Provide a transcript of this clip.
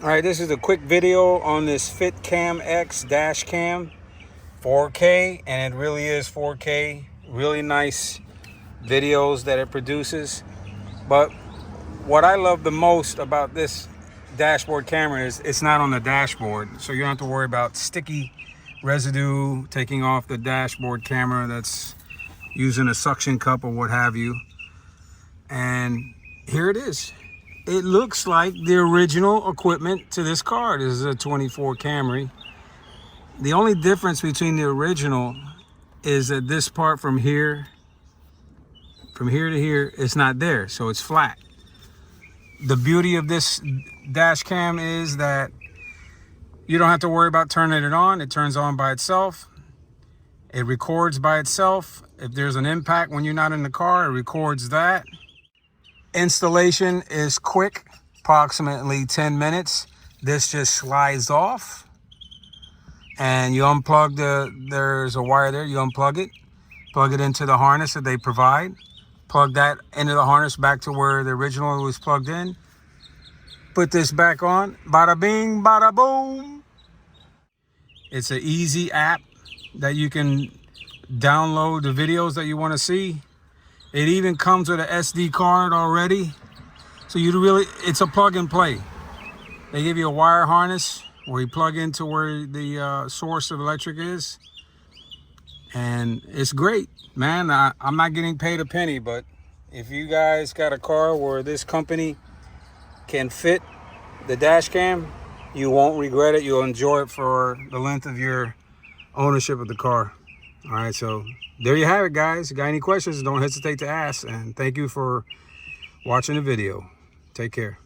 Alright, this is a quick video on this FitCam X dash cam, 4K, and it really is 4K. Really nice videos that it produces. But what I love the most about this dashboard camera is it's not on the dashboard, so you don't have to worry about sticky residue taking off the dashboard camera that's using a suction cup or what have you. And here it is. It looks like the original equipment to this car. This is a 24 Camry. The only difference between the original is that this part from here to here is not there, so it's flat. The beauty of this dash cam is that you don't have to worry about turning it on. It turns on by itself. It records by itself. If there's an impact when you're not in the car, it records that. Installation is quick, approximately 10 minutes. This just slides off and you unplug there's a wire there, you unplug it, plug it into the harness that they provide, plug that into the harness back to where the original was plugged in, put this back on, bada bing, bada boom. It's an easy app that you can download the videos that you want to see. It even comes with an SD card already. So it's a plug and play. They give you a wire harness where you plug into where the source of electric is. And it's great, man. I'm not getting paid a penny, but if you guys got a car where this company can fit the dash cam, you won't regret it. You'll enjoy it for the length of your ownership of the car. All right, so there you have it, guys. If you got any questions, don't hesitate to ask. And thank you for watching the video. Take care.